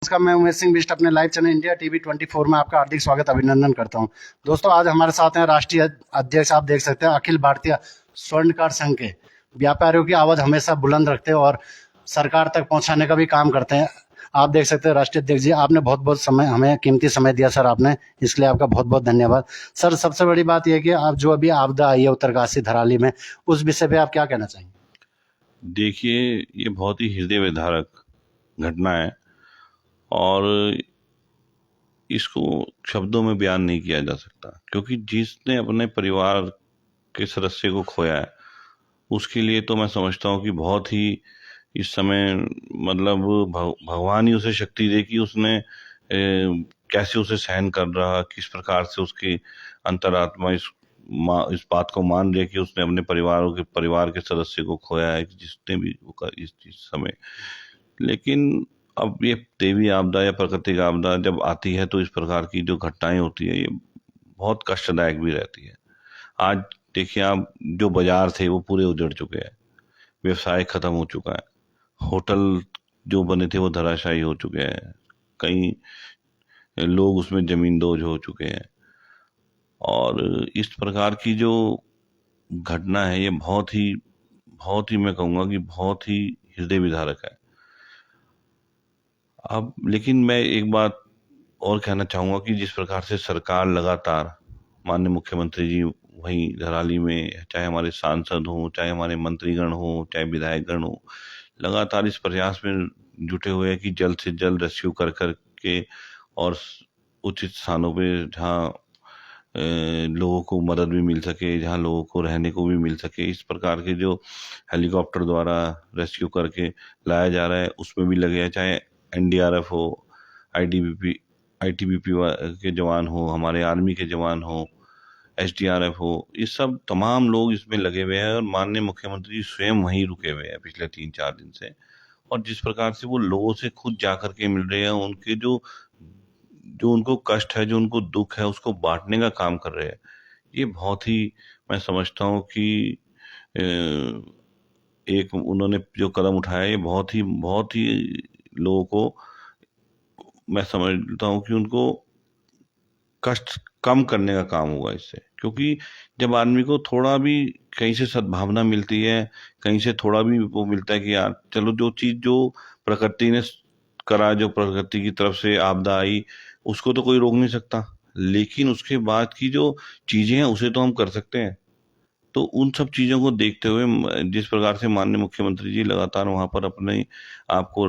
नमस्कार, मैं उमेश सिंह बिष्ट अपने लाइव चैनल इंडिया टीवी 24 में आपका हार्दिक स्वागत अभिनंदन करता हूं। दोस्तों, आज हमारे साथ हैं राष्ट्रीय अध्यक्ष, आप देख सकते हैं, अखिल भारतीय स्वर्णकार संघ के। व्यापारियों की आवाज हमेशा बुलंद रखते हैं और सरकार तक पहुंचाने का भी काम करते हैं। आप देख सकते हैं राष्ट्रीय अध्यक्ष जी, आपने बहुत बहुत समय, हमें कीमती समय दिया सर आपने, इसलिए आपका बहुत बहुत धन्यवाद। सर, सबसे बड़ी बात यह है कि आप जो अभी आपदा आई है उत्तरकाशी धराली में, उस विषय पे आप क्या कहना चाहेंगे? देखिए, ये बहुत ही हृदय विदारक घटना है और इसको शब्दों में बयान नहीं किया जा सकता, क्योंकि जिसने अपने परिवार के सदस्य को खोया है उसके लिए तो मैं समझता हूँ कि बहुत ही इस समय मतलब भगवान ही उसे शक्ति दे कि उसने कैसे उसे सहन कर रहा, किस प्रकार से उसकी अंतरात्मा इस बात को मान रही है कि उसने अपने परिवार के सदस्य को खोया है, जिसने भी इस समय। लेकिन अब ये देवी आपदा या प्राकृतिक आपदा जब आती है तो इस प्रकार की जो घटनाएं होती है ये बहुत कष्टदायक भी रहती है। आज देखिए आप, जो बाजार थे वो पूरे उजड़ चुके हैं, व्यवसाय खत्म हो चुका है, होटल जो बने थे वो धराशायी हो चुके हैं, कई लोग उसमें जमींदोज हो चुके हैं। और इस प्रकार की जो घटना है ये बहुत ही मैं कहूँगा कि बहुत ही हृदय विदारक है। अब लेकिन मैं एक बात और कहना चाहूँगा कि जिस प्रकार से सरकार लगातार, माननीय मुख्यमंत्री जी वहीं धराली में, चाहे हमारे सांसद हों, चाहे हमारे मंत्रीगण हों, चाहे विधायकगण हों, लगातार इस प्रयास में जुटे हुए हैं कि जल्द से जल्द रेस्क्यू कर कर के और उचित स्थानों पे जहाँ लोगों को मदद भी मिल सके, जहाँ लोगों को रहने को भी मिल सके, इस प्रकार के जो हेलीकॉप्टर द्वारा रेस्क्यू करके लाया जा रहा है उसमें भी लगे हैं। चाहे एनडीआरएफ हो, आईटीबीपी आईटीबीपी के जवान हो, हमारे आर्मी के जवान हो, एसडीआरएफ हो, ये सब तमाम लोग इसमें लगे हुए हैं और माननीय मुख्यमंत्री जी स्वयं वहीं रुके हुए हैं पिछले 3-4 दिन से। और जिस प्रकार से वो लोगों से खुद जा करके मिल रहे हैं, उनके जो जो उनको कष्ट है, जो उनको दुख है, उसको बांटने का काम कर रहे हैं, ये बहुत ही मैं समझता हूँ कि अ, एक उन्होंने जो कदम उठाया ये बहुत ही लोगों को, मैं समझता हूँ कि उनको कष्ट कम करने का काम होगा इससे। क्योंकि जब आदमी को थोड़ा भी कहीं से सद्भावना मिलती है, कहीं से थोड़ा भी वो मिलता है कि यार चलो, जो चीज जो प्रकृति ने करा, जो प्रकृति की तरफ से आपदा आई, उसको तो कोई रोक नहीं सकता, लेकिन उसके बाद की जो चीजें हैं उसे तो हम कर सकते हैं। तो उन सब चीजों को देखते हुए जिस प्रकार से माननीय मुख्यमंत्री जी लगातार वहां पर अपने आप को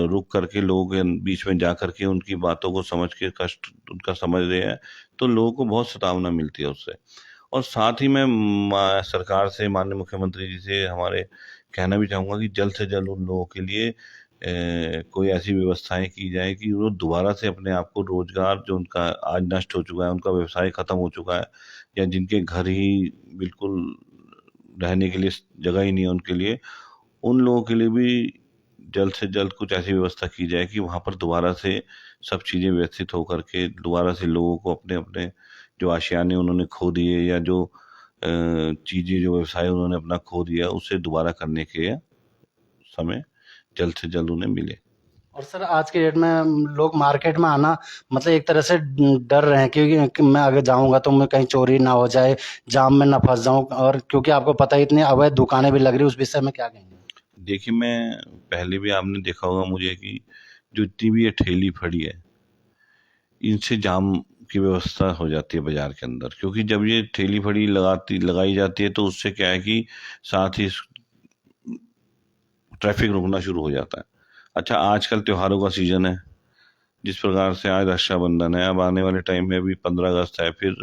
रुक करके लोगों के बीच में जा करके उनकी बातों को समझ के कष्ट उनका समझ रहे हैं, तो लोगों को बहुत सतावना मिलती है उससे। और साथ ही मैं सरकार से, माननीय मुख्यमंत्री जी से हमारे कहना भी चाहूंगा कि जल्द से जल्द उन लोगों के लिए कोई ऐसी व्यवस्थाएं की जाए कि वो दोबारा से अपने आप को रोजगार, जो उनका आज नष्ट हो चुका है, उनका व्यवसाय खत्म हो चुका है, या जिनके घर ही बिल्कुल रहने के लिए जगह ही नहीं है उनके लिए, उन लोगों के लिए भी जल्द से जल्द कुछ ऐसी व्यवस्था की जाए कि वहां पर दोबारा से सब चीजें व्यवस्थित होकर के दोबारा से लोगों को अपने अपने जो आशियाने उन्होंने खो दिए, या जो चीजें, जो व्यवसाय उन्होंने अपना खो दिया, उसे दोबारा करने के समय जल्द से जल्द उन्हें मिले। और सर, आज के डेट में लोग मार्केट में आना, मतलब एक तरह से डर रहे हैं, क्योंकि कि मैं अगर जाऊंगा तो मैं कहीं चोरी ना हो जाए, जाम में ना फंस जाऊं, और क्योंकि आपको पता है इतनी अवैध दुकानें भी लग रही, उस विषय में क्या कहेंगे? देखिए, मैं पहले भी आपने देखा होगा मुझे कि जो इतनी भी ये ठेली फड़ी है, इनसे जाम की व्यवस्था हो जाती है बाजार के अंदर, क्योंकि जब ये ठेली फड़ी लगाई जाती है तो उससे क्या है कि साथ ही ट्रैफिक रुकना शुरू हो जाता है। अच्छा, आजकल त्योहारों का सीजन है, जिस प्रकार से आज रक्षाबंधन है, अब आने वाले टाइम में भी 15 अगस्त है, फिर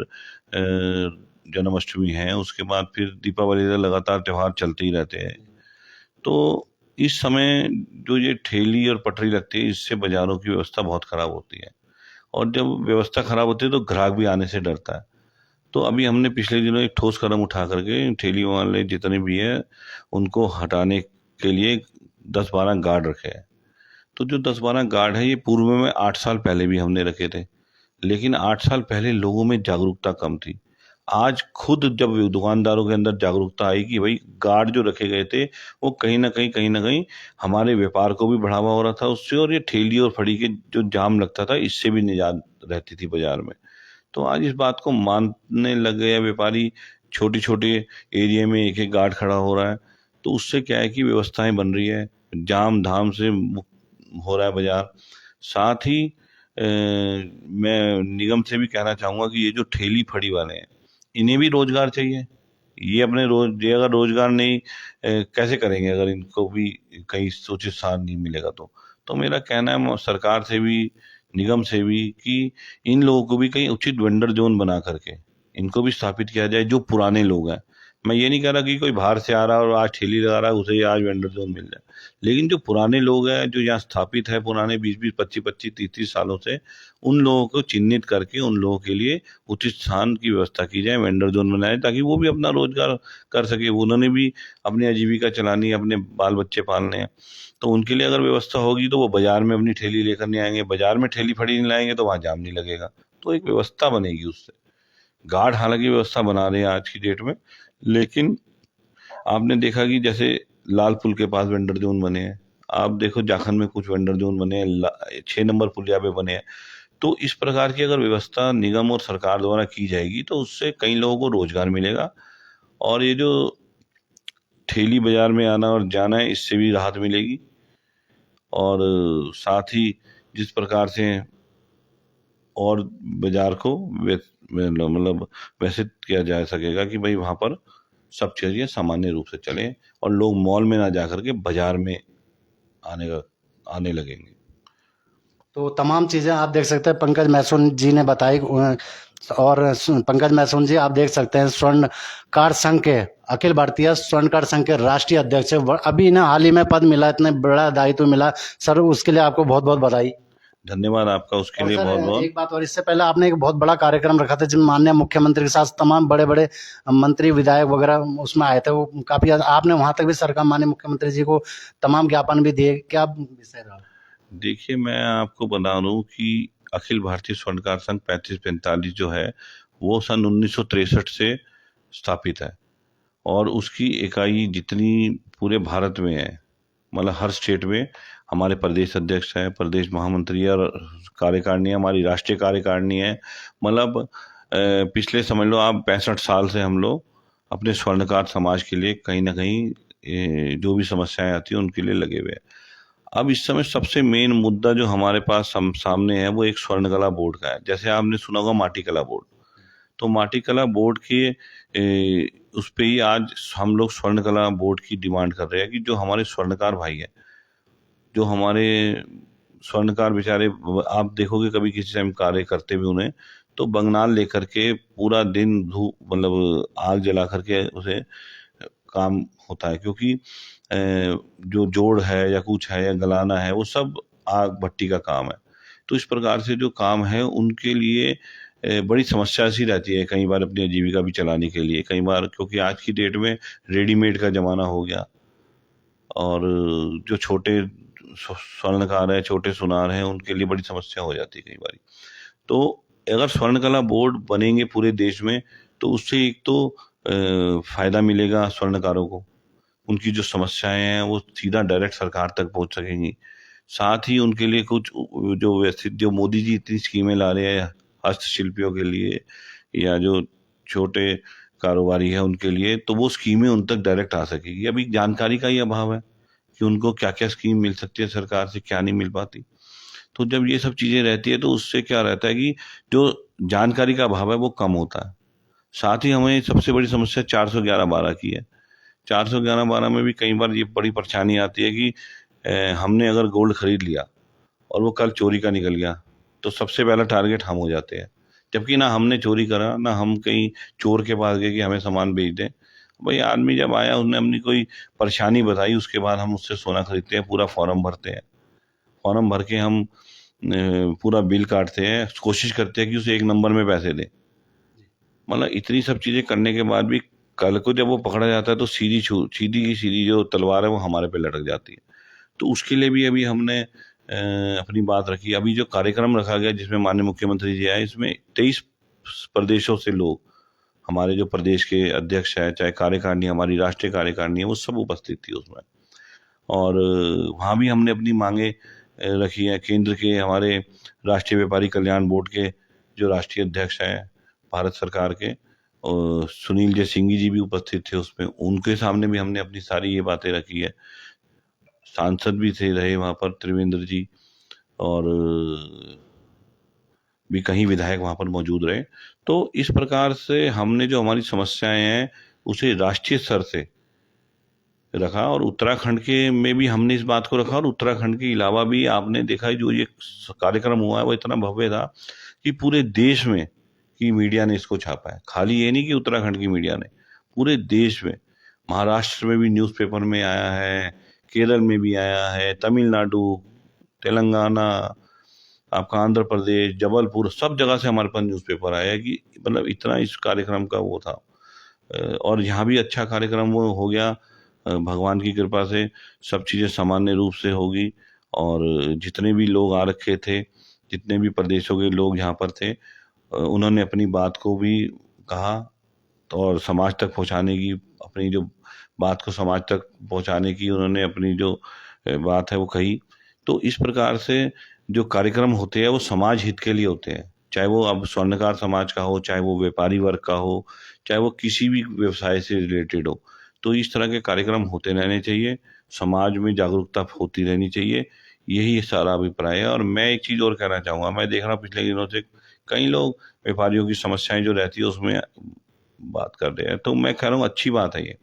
जन्माष्टमी है, उसके बाद फिर दीपावली तक लगातार त्योहार चलते ही रहते हैं। तो इस समय जो ये ठेली और पटरी लगती है, इससे बाजारों की व्यवस्था बहुत खराब होती है, और जब व्यवस्था खराब होती है तो ग्राहक भी आने से डरता है। तो अभी हमने पिछले दिनों एक ठोस कदम उठा करके ठेली वाले जितने भी है उनको हटाने के लिए 10-12 गार्ड रखे हैं। तो जो 10-12 गार्ड है, ये पूर्व में 8 साल पहले भी हमने रखे थे, लेकिन 8 साल पहले लोगों में जागरूकता कम थी। आज खुद जब दुकानदारों के अंदर जागरूकता आई कि भाई गार्ड जो रखे गए थे वो कहीं ना कहीं हमारे व्यापार को भी बढ़ावा हो रहा था उससे, और ये ठेली और फड़ी के जो जाम लगता था इससे भी निजात रहती थी बाजार में। तो आज इस बात को मानने लग गए व्यापारी, छोटे छोटे एरिया में एक एक गार्ड खड़ा हो रहा है। तो उससे क्या है कि व्यवस्थाएं बन रही है, जाम धाम से मुक्त हो रहा है बाजार। साथ ही मैं निगम से भी कहना चाहूंगा कि ये जो ठेली फड़ी वाले हैं इन्हें भी रोजगार चाहिए। ये अगर रोजगार नहीं कैसे करेंगे अगर इनको भी कहीं उचित स्थान नहीं मिलेगा तो मेरा कहना है सरकार से भी निगम से भी कि इन लोगों को भी कहीं उचित वेंडर जोन बना करके इनको भी स्थापित किया जाए, जो पुराने लोग हैं। मैं ये नहीं कह रहा कि कोई बाहर से आ रहा है और आज ठेली लगा रहा है उसे आज वेंडर जोन मिल जाए, लेकिन जो पुराने लोग हैं जो यहाँ स्थापित है पुराने 20-20, 25-25, 30-30 सालों से, उन लोगों को चिन्हित करके उन लोगों के लिए उचित स्थान की व्यवस्था की जाए, वेंडर जोन बनाए, ताकि वो भी अपना रोजगार कर सके। उन्होंने भी अपनी आजीविका चलानी है, अपने बाल बच्चे पालने हैं। तो उनके लिए अगर व्यवस्था होगी तो वो बाजार में अपनी ठेली लेकर नहीं आएंगे, बाजार में ठेली फड़ी नहीं लाएंगे तो वहां जाम नहीं लगेगा। तो एक व्यवस्था बनेगी उससे। गार्ड हालांकि व्यवस्था बना रहे हैं आज की डेट में, लेकिन आपने देखा कि जैसे लाल पुल के पास वेंडर जोन बने हैं, आप देखो जाखन में कुछ वेंडर जोन बने हैं, 6 नंबर पुलिया पे बने हैं। तो इस प्रकार की अगर व्यवस्था निगम और सरकार द्वारा की जाएगी तो उससे कई लोगों को रोजगार मिलेगा, और ये जो ठेली बाजार में आना और जाना है इससे भी राहत मिलेगी। और साथ ही जिस प्रकार से और बाजार को मतलब वैसे किया जा सकेगा कि भाई वहां पर सब चीजें सामान्य रूप से चले और लोग मॉल में ना जाकर के बाजार में आने लगेंगे। तो तमाम चीज़ें आप देख सकते हैं पंकज महसून जी ने बताई। और पंकज महसून जी आप देख सकते हैं स्वर्णकार संघ के, अखिल भारतीय स्वर्णकार संघ के राष्ट्रीय अध्यक्ष है। अभी ना हाल ही में पद मिला, इतने बड़ा दायित्व मिला सर, उसके लिए आपको बहुत बहुत बधाई। धन्यवाद आपका उसके और लिए सर बहुत बहुत। एक बात और, इससे पहले आपने एक बहुत बड़ा कार्यक्रम रखा था जिसमें माननीय मुख्यमंत्री के साथ तमाम बड़े बड़े मंत्री विधायक वगैरह उसमें आए थे, वो काफी आपने वहां तक भी सरकार माननीय मुख्यमंत्री जी को तमाम ज्ञापन भी दिए, क्या विषय रहा? देखिए मैं आपको बता दूं कि अखिल भारतीय स्वर्णकार संघ 3545 जो है वो सन 1963 से स्थापित है, और उसकी इकाई जितनी पूरे भारत में है, मतलब हर स्टेट में हमारे प्रदेश अध्यक्ष है, प्रदेश महामंत्री और कार्यकारिणी हमारी राष्ट्रीय कार्यकारिणी है। मतलब पिछले समझ लो आप 65 साल से हम लोग अपने स्वर्णकार समाज के लिए कहीं ना कहीं जो भी समस्याएं आती है उनके लिए लगे हुए हैं। अब इस समय सबसे मेन मुद्दा जो हमारे पास सामने है वो एक स्वर्ण कला बोर्ड का है। जैसे आपने सुना होगा माटी कला बोर्ड, तो माटी कला बोर्ड के उस पे ही आज हम लोग स्वर्ण कला बोर्ड की डिमांड कर रहे हैं कि जो हमारे स्वर्णकार भाई है, जो हमारे स्वर्णकार बेचारे, आप देखोगे कभी किसी टाइम कार्य करते भी उन्हें तो बंगनाल लेकर के पूरा दिन धूप मतलब आग जला करके उसे काम होता है, क्योंकि जो जोड़ है या कुछ है या गलाना है वो सब आग भट्टी का काम है। तो इस प्रकार से जो काम है उनके लिए बड़ी समस्या सी रहती है कई बार अपनी आजीविका भी चलाने के लिए, कई बार क्योंकि आज की डेट में रेडीमेड का जमाना हो गया, और जो छोटे स्वर्णकार हैं, छोटे सुनार हैं, उनके लिए बड़ी समस्या हो जाती है कई बार। तो अगर स्वर्ण कला बोर्ड बनेंगे पूरे देश में तो उससे एक तो फायदा मिलेगा स्वर्णकारों को, उनकी जो समस्याएं हैं वो सीधा डायरेक्ट सरकार तक पहुंच सकेंगी। साथ ही उनके लिए कुछ जो व्यवस्थित जो मोदी जी इतनी स्कीमें ला रहे हैं हस्तशिल्पियों के लिए या जो छोटे कारोबारी है उनके लिए, तो वो स्कीमें उन तक डायरेक्ट आ सकेगी। अभी जानकारी का ही अभाव है कि उनको क्या क्या स्कीम मिल सकती है सरकार से, क्या नहीं मिल पाती। तो जब ये सब चीजें रहती है तो उससे क्या रहता है कि जो जानकारी का अभाव है वो कम होता है। साथ ही हमें सबसे बड़ी समस्या 411-12 की है। 411-12 में भी कई बार ये बड़ी परेशानी आती है कि हमने अगर गोल्ड खरीद लिया और वो कल चोरी का निकल गया तो सबसे पहला टारगेट हम हो जाते हैं, जबकि ना हमने चोरी करा ना हम कहीं चोर के पास गए कि हमें सामान बेच दें। भाई आदमी जब आया उसने अपनी कोई परेशानी बताई उसके बाद हम उससे सोना खरीदते हैं, पूरा फॉर्म भरते हैं, फॉर्म भर के हम पूरा बिल काटते हैं, कोशिश करते हैं कि उसे 1 नंबर में पैसे दें। मतलब इतनी सब चीजें करने के बाद भी कल को जब वो पकड़ा जाता है तो सीधी की सीधी जो तलवार है वो हमारे पे लटक जाती है। तो उसके लिए भी अभी हमने अपनी बात रखी। अभी जो कार्यक्रम रखा गया जिसमें माननीय मुख्यमंत्री जी आए, इसमें 23 प्रदेशों से लोग हमारे जो प्रदेश के अध्यक्ष है, चाहे कार्यकारिणी हमारी राष्ट्रीय कार्यकारिणी है, वो सब उपस्थित थी उसमें। और वहाँ भी हमने अपनी मांगे रखी हैं। केंद्र के हमारे राष्ट्रीय व्यापारी कल्याण बोर्ड के जो राष्ट्रीय अध्यक्ष हैं भारत सरकार के, सुनील जय सिंघी जी भी उपस्थित थे उसमें, उनके सामने भी हमने अपनी सारी ये बातें रखी है। सांसद भी थे रहे वहाँ पर त्रिवेंद्र जी, और भी कहीं विधायक वहाँ पर मौजूद रहे। तो इस प्रकार से हमने जो हमारी समस्याएं हैं उसे राष्ट्रीय स्तर से रखा, और उत्तराखंड के में भी हमने इस बात को रखा। और उत्तराखंड के अलावा भी आपने देखा जो ये कार्यक्रम हुआ है वो इतना भव्य था कि पूरे देश में की मीडिया ने इसको छापा है। खाली ये नहीं कि उत्तराखंड की मीडिया ने, पूरे देश में, महाराष्ट्र में भी न्यूज़पेपर में आया है, केरल में भी आया है, तमिलनाडु, तेलंगाना, आपका आंध्र प्रदेश, जबलपुर, सब जगह से हमारे पास न्यूज़पेपर आया है कि मतलब इतना इस कार्यक्रम का वो था। और यहाँ भी अच्छा कार्यक्रम वो हो गया, भगवान की कृपा से सब चीज़ें सामान्य रूप से होगी। और जितने भी लोग आ रखे थे, जितने भी प्रदेशों के लोग यहाँ पर थे, उन्होंने अपनी बात को भी कहा, और समाज तक पहुँचाने की अपनी जो बात को समाज तक पहुँचाने की उन्होंने अपनी जो बात है वो कही। तो इस प्रकार से जो कार्यक्रम होते हैं वो समाज हित के लिए होते हैं, चाहे वो अब स्वर्णकार समाज का हो, चाहे वो व्यापारी वर्ग का हो, चाहे वो किसी भी व्यवसाय से रिलेटेड हो। तो इस तरह के कार्यक्रम होते रहने चाहिए, समाज में जागरूकता होती रहनी चाहिए, यही सारा अभिप्राय है। और मैं एक चीज़ और कहना चाहूँगा, मैं देख रहा हूँ पिछले दिनों से कई लोग व्यापारियों की समस्याएं जो रहती है उसमें बात कर रहे हैं, तो मैं कह रहा हूँ अच्छी बात है ये,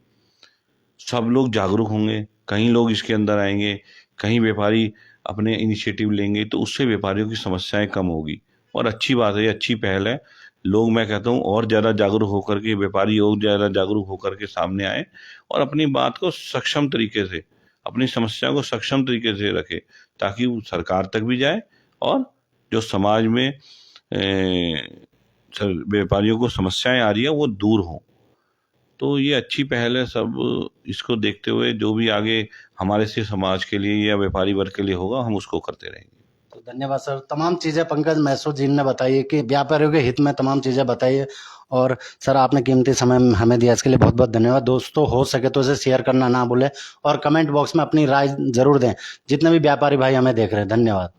सब लोग जागरूक होंगे, कहीं लोग इसके अंदर आएंगे, कहीं व्यापारी अपने इनिशिएटिव लेंगे, तो उससे व्यापारियों की समस्याएं कम होगी। और अच्छी बात है, ये अच्छी पहल है। लोग, मैं कहता हूँ, और ज़्यादा जागरूक होकर के, व्यापारी और ज़्यादा जागरूक होकर के सामने आए और अपनी बात को सक्षम तरीके से, अपनी समस्या को सक्षम तरीके से रखे, ताकि वो सरकार तक भी जाए और जो समाज में व्यापारियों को समस्याएं आ रही है वो दूर हों। तो ये अच्छी पहल है। सब इसको देखते हुए जो भी आगे हमारे से समाज के लिए या व्यापारी वर्ग के लिए होगा, हम उसको करते रहेंगे। तो धन्यवाद सर, तमाम चीज़ें पंकज महसूद जी ने बताई है कि व्यापारियों के हित में तमाम चीज़ें बताई है। और सर आपने कीमती समय हमें दिया, इसके लिए बहुत बहुत धन्यवाद। दोस्तों, हो सके तो इसे शेयर करना ना भूलें और कमेंट बॉक्स में अपनी राय जरूर दें, जितने भी व्यापारी भाई हमें देख रहे हैं। धन्यवाद।